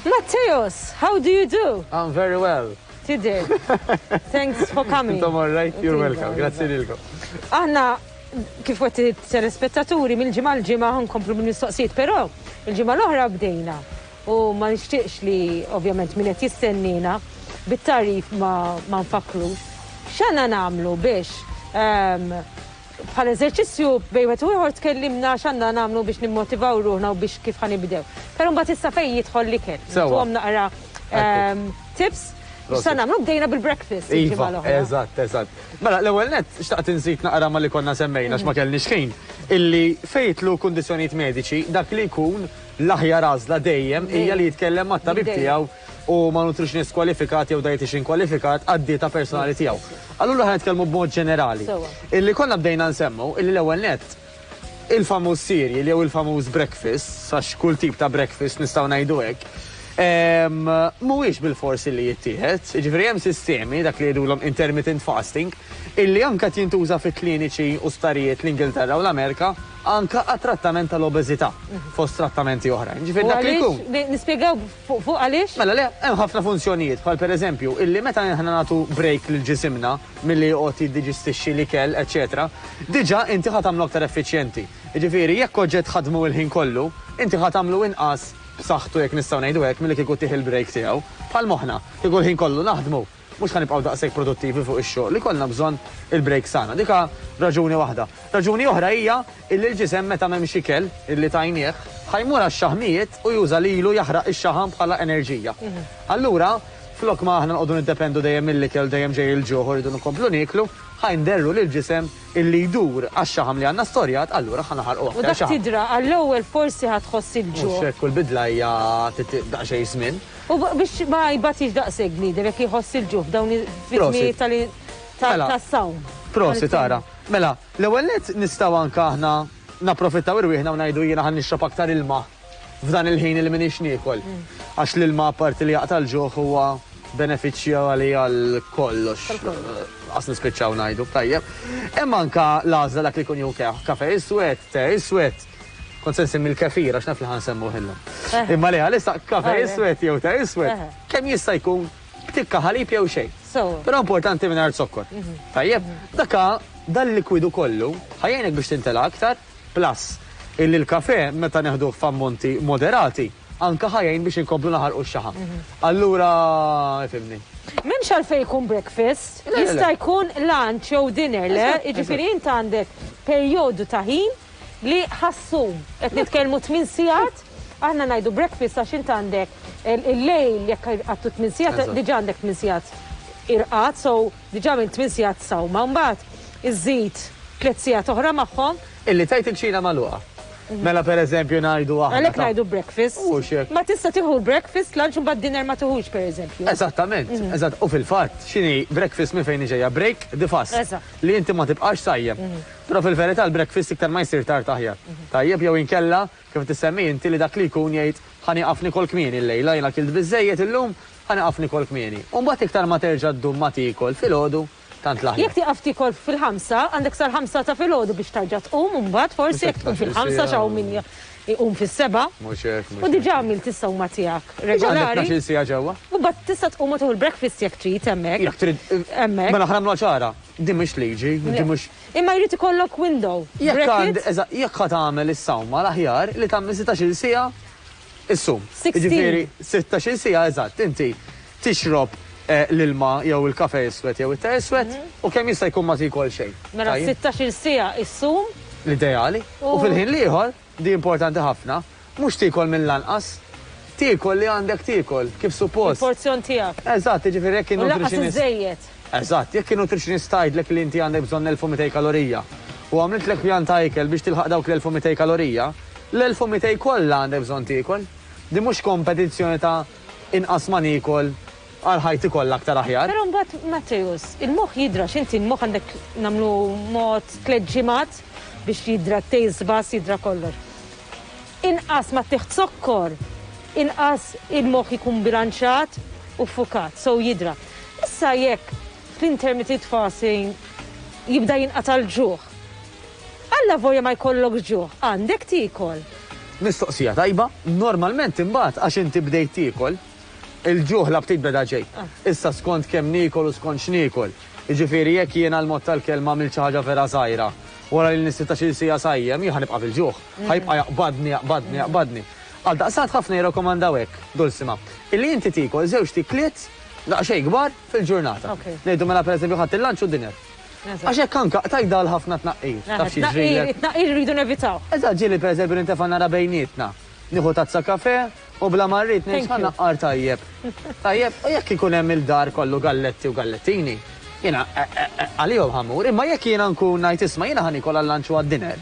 Matteos, how do you do? I'm very well. Today. Thanks for coming. Intom all right? You're welcome. Grazzi lilkom. Aħna kif għet telespettaturi mill-ġimgħa l-ġimgħa nkomplu bil-mistoqsijiet, però il-ġimgħa l-oħra bdejna u ma nixtieqx li ovvjament min qed jistennina bit-tarif ma nfakrux. X'għandna nagħmlu biex bħal eżerċizzju bejn wieħed u ieħor tkellimna x'għandna nagħmlu biex nimmotivaw ruħna u biex kif ħanibdew. Però mbagħad issa fejn jidħol l-ikel. Tuhom naqra tips. Sa nagħmlu bdejna bil-breakfast. Iva, eżatt. Mela l-ewwel nett xtaqt inżid naqra ma li konna semmejna x'ma kellniex ħin illi fejtlu kundizzjonijiet mediċi dak li jkun l-aħjar għażla dejjem hija li jitkellem mat-tabib tiegħu u ma nutritionist kwalifikat jew dietitian kwalifikat għad-dieta personali tiegħu. Allura ħa nitkellmu b'mod ġenerali. Illi konna bdejna nsemmu illi l-ewwel nett il-famuż cereal jew il-famuż breakfast, sax kull tip ta' breakfast nistgħu ngħidu hekk. Mhuwiex bil-forsi li jittieħed, jiġifieri hemm sistemi dak li jgħidulhom intermittent fasting illi anke jintuża fit-kliniċi u starijiet l-Ingilterra u l-Amerika anke għat-trattament tal-obeżità fost trattamenti oħrajn. Ġifieri dak li jkun. Nispjegaw fuq għaliex? Mela le hemm ħafna funzjonijiet bħal pereżempju illi meta aħna nagħtu break lil ġisimna milli joqgħod jiddiġestixxi l-ikel, eċetera, diġà inti ħadd tagħmlu aktar effiċjenti. Jiġifieri jekk oġġett ħadmu l-ħin kollu, inti ħadd tagħmlu inqas b'saħħtu jekk nistgħu ngħidu hekk milli kieku tieħ il-break tiegħu bħal moħħna kieku l-ħin kollu naħdmu mhux ħanibqgħu daqshekk produttivi fuq ix-xogħol li kollna bżonn il-break sana. Dika raġuni waħda. Raġuni oħra hija illi l-ġisem meta m'hemmx ikel illi tajnieh ħajmur għax-xaħmijiet u juża lilu jaħraq ix-xaħam bħala enerġija. Allura flok ma aħna nqogħdu niddeppendu dejjem mill-ikel dejjem ġej il-ġuħ u rridu nkomplu niklu ħajnderru lill-ġisem illi jdur għax-xaħam li għandna storjat, allura ħanaħarqu aktar xaħam. U dak tidra għall-ewwel forsi ħadħoss il-ġuħ. Mhux hekk kull bidla hija daqsxejn żmien. U biex ma jbatix daqshekk glider jekk jħoss il-ġuħ f'dawn il-fitmijiet tas-sawm. Prosi tara. Mela, l-ewwel nett nistgħu anke aħna napprofittaw irwieħna u ngħidu jiena ħan nixrob aktar ilma f'dan il-ħin li minix niekol. Għax l-ilma apparti li jaqta' l-ġuħ huwa benefiċċja għal kollox. Għas nispiċċaw ngħidu, tajjeb. Hemm anke l-għażla dak li jkun jew kafe iswed, te iswed. Kont se nsemmi l-kefir għax naf li ħansemmu ħilla. Imma li għalissa kafe iswed jew te iswed, kemm jista' jkun tikka ħalib jew xejn. Però importanti mingħajr zokkor. Tajjeb, daka dal-likwidu kollu ħajjejnek biex tintela aktar, plus illi l-kafe meta neħduh f'ammonti moderati anke ħajjin biex inkomplu naħarqu x-xaħam. Allura ifhimni. M'hemmx għalfejn jkun breakfast, jista' jkun lunch jew dinner, le? Jiġifieri inti għandek perjodu ta' ħin li ħassum qed nitkellmu 8 sigħat, aħna ngħidu breakfast għax inti għandek il-lejl jekk għattu 8 sigħat diġà għandek 8 sigħat irqat, so diġà minn 8 sigħat sawma, mbagħad iżżid 3 sigħat oħra magħhom. Illi tajt il-ċina magħluqa. Mela pereżempju ngħidu aħna. Għalhekk ngħidu breakfast. Ma tista' tieħu breakfast, lunch u mbagħad dinner ma tieħux pereżempju. Eżattament, eżatt. U fil-fatt x'inhi breakfast minn fejn ġejja break the fast. Li inti ma tibqax sajjem. Però fil-verità l-breakfast iktar ma jsir tard aħjar. Tajjeb jew inkella kif tissemmi inti li dak li jkun jgħid ħaniqaf nikol kmieni llejla jiena kilt biżejjed illum ħaniqaf nikol kmieni. U mbagħad iktar ma terġa' ddum ma tikol filgħodu. Jekk tiqaf tikol fil-5, għandek sar 5 ta' filgħodu biex tarġa' tqum u mbagħad forsi jekk tkun fil-5 xaw min iqum fis-7. U diġà għamilt is-sewma tiegħek regolari. Għandek siegħa ġewwa. U mbagħad tista' tqum u tieħu l-breakfast jekk trid hemmhekk. Jekk trid hemmhekk. Mela ħramlu ċara, din mhux liġi, din mhux. Imma jrid ikollok window. Jekk ħad tagħmel is-sawma l-aħjar li tagħmel 16-il siegħa is-sum. Jiġifieri 16-il siegħa eżatt, inti tixrob l-ilma jew il-kafe iswed jew it-te iswed u kemm jista' jkun ma tikol xejn. Mela 16-il siegħa is-sum. L-ideali. U fil-ħin li ieħor di importanti ħafna, mhux tikol mill-lanqas, tikol li għandek tikol kif suppost. Il-porzjon tiegħek. Eżatt, jiġifieri jekk in-nutritionist. Eżatt, jekk in-nutritionist tgħidlek li inti għandek bżonn 1200 kalorija u għamlitlek pjan ta' ikel biex tilħaq dawk l-1200 kalorija, l-1200 kollha għandek bżonn tikol. Di mhux kompetizzjoni ta' inqas ma nikol għal-ħajti kollha aktar aħjar. Però mbagħad Matteus, il-moħħ jidra x'inti il-moħħ għandek nagħmlu mod 3 ġimgħat biex jidra t-tejs bas jidra kollox. Inqas ma tieħed sokkor, inqas il-moħħ ikun bilanċat u fukat, so jidra. Issa jekk fl-intermittent fasting jibda jinqata' l-ġuħ. Alla volja ma jkollok ġuħ, għandek tikol. Mistoqsija tajba, normalment imbagħad għax inti bdejt tiekol, il-ġuħ la btejt beda ġej. Issa skont kemm niekol u skont x'niekol. Jiġifieri jekk jiena l-mod tal-kelma mill xi ħaġa vera żgħira, wara li nistita xi sija sajjem, jien ħanibqa' fil-ġuħ. Ħajbqa' jaqbadni. Għal daqsat ħafna jirrekomandaw hekk, Dulsima. Illi inti tiekol żewġ tikliet daqsxejn kbar fil-ġurnata. Ngħidu mela pereżempju ħadd il-lunch u d-dinner. Għax hekk anke tajda ħafna tnaqqir. Tnaqqir rridu nevitaw. Eżatt ġieli pereżempju nintefa' nara bejnietna. Nieħu tazza kafe u bla marrit ngħid naqqar tajjeb. Tajjeb, u jekk ikun hemm il-dar kollu galletti u gallettini, jiena għalihom ħammur, imma jekk jiena nkun ngħid isma' jiena ħanikol għall-lunch u għad-dinner.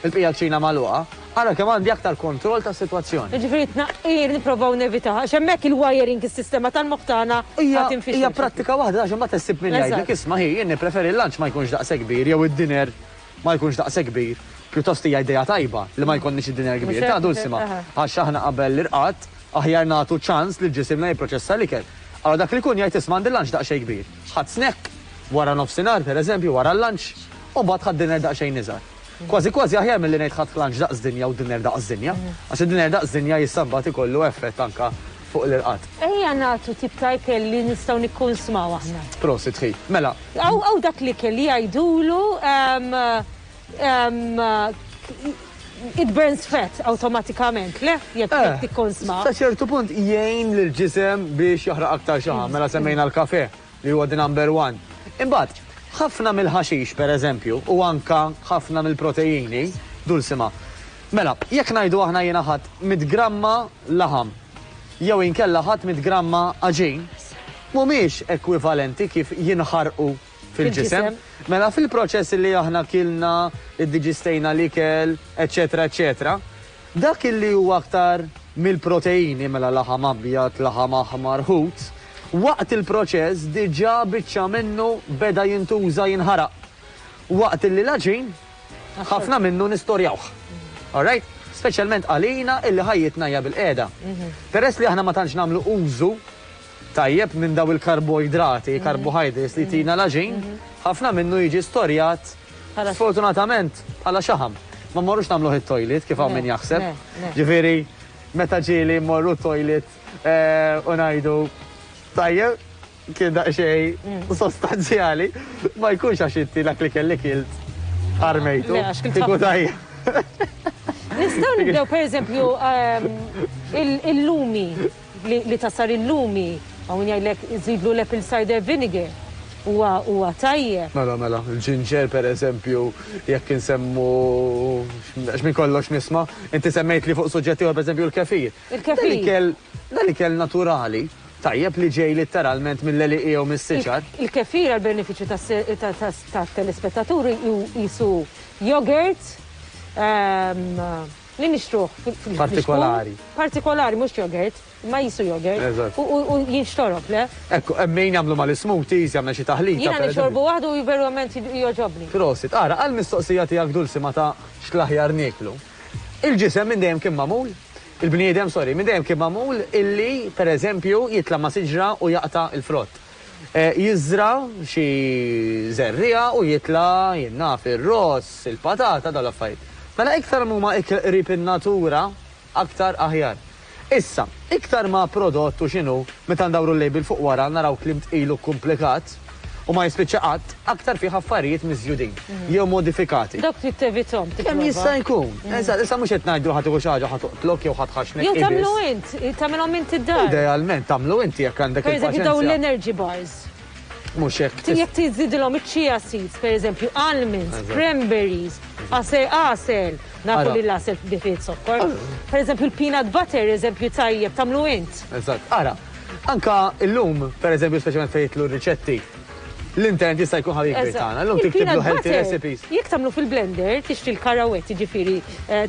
Il-bqija ċina magħluqa, ara kemm għandi aktar kontroll tas-sitwazzjoni. Ġifieri tnaqqir nipprovaw nevitaw, għax hemmhekk il-wiring is-sistema tal-moħħ tagħna hija prattika waħda għax imbagħad issib min jgħidlek isma' jien nippreferi l-lunch ma jkunx daqshekk kbir jew id-dinner ma jkunx daqshekk kbir. Pjuttost hija idea tajba li ma jkollniex id-dinner kbir. Ta' Dulsima, għax aħna qabel l-irqat aħjar nagħtu ċans li ġisimna jipproċessa l-ikel. Allora dak li kun jgħid isma' għandi lunch daqsxejn kbir. Ħadd snack wara nofsinhar pereżempju wara l-lunch u mbagħad ħadd dinner daqsxejn iżgħar. Kważi aħjar milli ngħid ħadd lunch daqs dinja u dinner daqs dinja, għax id-dinner daqs dinja jissambat ikollu effett anke fuq l-irqat. Ejja nagħtu tip ta' ikel li nistgħu nikkonsmaw aħna. Prosit ħi. Mela. Aw dak li kelli jgħidulu it burns fat automatikament, le? Jekk tikkonsma. Sa ċertu punt jgħin lill-ġisem biex joħraq aktar xi ħaġa, mela semmejna l-kafe li huwa the number one. Imbagħad, ħafna mill-ħaxix pereżempju u anka ħafna mill-proteini, Dulsima. Mela, jekk ngħidu aħna jiena ħadd 100 gramma laħam jew inkella ħadd 100 gramma aġin, mhumiex ekwivalenti kif jinħarqu fil-ġisem. Mela fil-proċess li aħna kilna, id-diġistejna l-ikel, eċetera, eċetera, dak illi huwa aktar mill-proteini mela laħam abjad, laħam aħmar, ħut, waqt il-proċess diġà biċċa minnu beda jintuża jinħaraq. Waqt illi l-aġin ħafna minnu nistorjawh. Alright? Speċjalment għalina illi ħajjitna hija bil-qiegħda. Peress li aħna ma tantx nagħmlu użu tajjeb minn daw il-karboidrati, carbohydrates li tina l-aġin, ħafna minnu jiġi storjat sfortunatament bħala xaħam. Ma morrux nagħmluh it-toilet kif hawn min jaħseb. Ġifieri meta ġieli mmorru t-toilet u ngħidu tajjeb, kien daqsxejn sostanzjali, ma jkunx għax inti dak li kelli kilt armejtu. Kieku tajjeb. Nistgħu nibdew pereżempju il-lumi li tasar il-lumi, hawn jgħidlek iżidlu l-apple cider vinegar. Huwa tajjeb. Mela, il-ġinġer pereżempju jekk insemmu x'min kollox nisma', inti semmejt li fuq suġġetti pereżempju l-kefir. Il-kefir. Dan ikel naturali. Tajjeb li ġej litteralment mill-leliqi u mis-siċar. Il-kefir għal-benefiċċju tat-telespettaturi jisu yogurt li nixtruh partikolari. Partikolari, mhux yogurt, ma jisu yogurt. U jinxtorob, le? Ekku, min jagħmlu mal-smoothies jagħmel xi taħlita. Jiena nixorbu waħdu u verament joġobni. Prosit, ara għall-mistoqsija tiegħek Dulsima ta' x'laħjar nieklu. Il-ġisem minn dejjem kien magħmul. Il-bniedem, minn dejjem kien magħmul illi pereżempju jitla ma' siġra u jaqta' il-frott. Jiżra xi żerrija u jitla jinnaf ir-ross, il-patata dal-affarijiet. Mela iktar huma qrib in-natura, aktar aħjar. Issa, iktar ma' prodott u x'inhu meta ndawru l-label fuq wara naraw klim tqilu komplikat u ma jispiċċa qatt, aktar fih affarijiet miżjudin jew modifikati. Dak trid tevithom. Kemm jista' jkun? Issa mhux qed ngħidu ħadd xi ħaġa ħatoqtlok jew ħadd ħaxnek. Jew tagħmlu int, tagħmilhom int id-dar. Idealment tagħmlu inti jekk għandek pereżempju dawn l-energy bars. Mhux hekk. Jekk tiżidilhom iċ-chia seeds, pereżempju almonds, cranberries, għasel, nafu li l-għasel bifiet sokkor. Pereżempju l-peanut butter, eżempju tajjeb, tagħmlu int. Eżatt. Ara, anka llum, pereżempju speċjalment fejn jitlu riċetti, l-intent jista' jkun ħabib tagħna. Llum tiktiblu healthy recipes. Jekk tagħmlu fil-blender, tixtri l-karawett, jiġifieri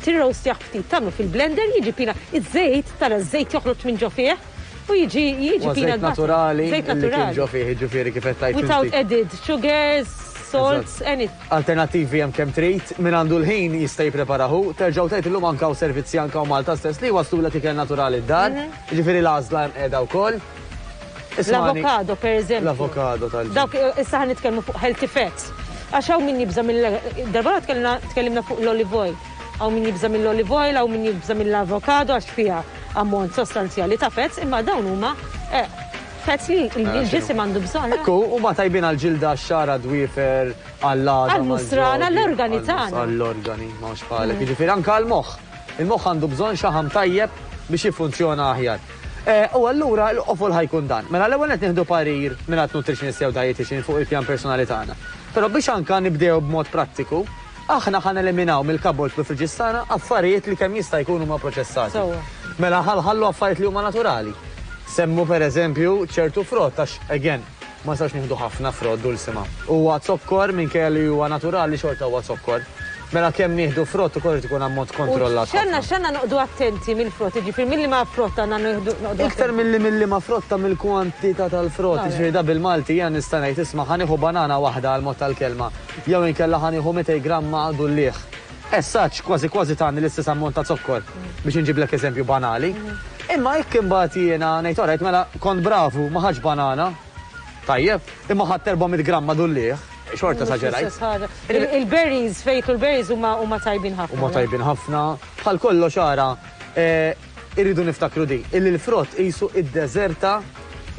tirrostjah ftit, tagħmlu fil-blender, jiġi iż-żejt, tara ż-żejt joħroġ minn ġo fih. U jiġi peanut naturali. Żejt naturali. Ġo fih, jiġifieri kif qed tajt. Without added sugars, salts, anything. Alternattivi hemm kemm trid, min għandu l-ħin jista' jippreparahu, terġgħu tgħid illum anke hawn servizzi anke hawn Malta stess li waslulek ikel naturali d-dar, jiġifieri l-għażla hemm qiegħda wkoll. L-avokado, pereżempju. L-avokado tal-ġim. Dawk issa ħan nitkellmu fuq healthy fats. Għax hawn min jibża mill-darba tkellimna fuq l-olive oil. għaw min jibża mill-olive oil, għaw min jibża mill-avokado, għax fija ammont sostanzjali ta' fets, imma dawn huma fets li l-ġisim għandu bżonn. Ekku, u ma tajbin għal-ġilda xara dwifer, għall-għada. Għal-musran, għall-organi tagħna. Għall-organi, ma xbħalek. Ġifiri anka għal-moħ. Il-moħ għandu bżonn xaħam tajjeb biex jifunzjona aħjar. U allura l-qofol ħajkun dan. Mela l-ewwel qed nieħdu parir minn nutritionist jew dietitian fuq il-pjan personali tagħna. Però biex anka nibdew b'mod prattiku, aħna ħan eliminaw mill-kabot fil-friġistana affarijiet li kemm jista' jkunu ma proċessati. Mela ħallu affarijiet li huma naturali. Semmu per eżempju ċertu frott, għax, again, ma sax nieħdu ħafna frott dulsima. Huwa zokkor minn kelli huwa naturali xorta huwa zokkor. Mela kemm nieħdu frott ukoll tkun ammont kontrollat. X'għandna noqdu attenti mill-frott, ġifier milli ma frott għandna noqdu. Iktar milli ma frotta mill-kwantità tal-frott, ġifieri da bil-Malti jien nista' ngħid isma' ħanieħu banana waħda għal mod tal-kelma, jew inkella ħanieħu 200 gramma dullieħ. Essaċ kważi tagħni l-istess ammont ta' zokkor biex inġiblek eżempju banali. Imma jekk imbagħad jiena ngħid orajt mela kont bravu ma ħaġ banana. Tajjeb, imma ħadd 400 gramma dullieħ. Xorta saġerajt. Il-berries, fejtu l-berries huma tajbin ħafna. Huma tajbin ħafna. Bħal kollox ara, irridu niftakru di. Il-frott qisu id-deżerta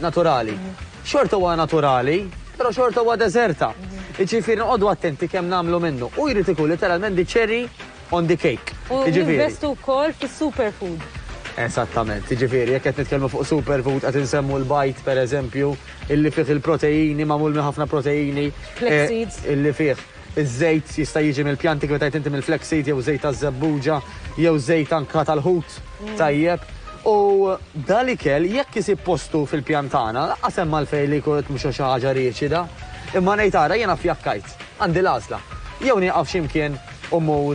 naturali. Xorta huwa naturali, però xorta huwa deżerta. Iġifieri noqogħdu attenti kemm nagħmlu minnu. U jrid ikun literalment di cherry on the cake. U jinvestu wkoll fis-superfood. Esattament, ġifiri, jekk qed nitkellmu fuq superfood qed insemmu l-bajt pereżempju, illi fih il-proteini, magħmul minn ħafna proteini. Flex seeds. Illi fih iż-żejt jista' jiġi mill-pjanti kif tajt inti mill-flex seed jew żejt taż-żebbuġa, jew żejt anka tal-ħut. Tajjeb. U dal-ikel jekk isib postu fil-pjan tagħna, laqqas hemm għalfejn li jkun mhux xi ħaġa riċida. Imma ngħid ara jiena fjakkajt, għandi l-għażla. Jew nieqaf x'imkien u mmur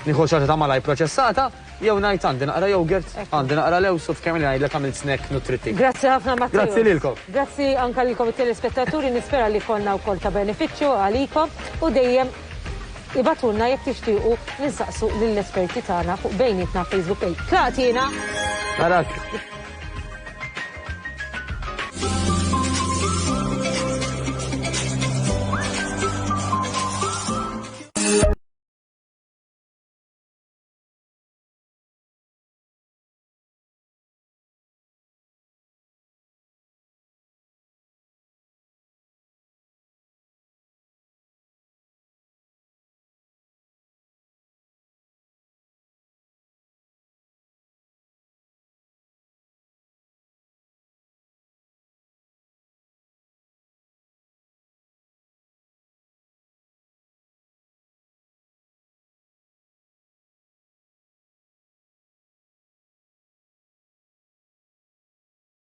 nieħu xi ħaġa ta' malaj proċessata, jew ngħid għandi naqra yogurt, għandi naqra lewsu f'kemm li ngħidlek għamilt snack nutrittiv. Grazzi ħafna Matteo. Grazzi lilkom. Grazzi anke lilkom it-telespettaturi, nispera li konna wkoll ta' benefiċċju għalikom u dejjem ibatulna jekk tixtiequ ninsaqsu lill-esperti tagħna fuq bejnietna Facebook page. Tlaqtina. Narak.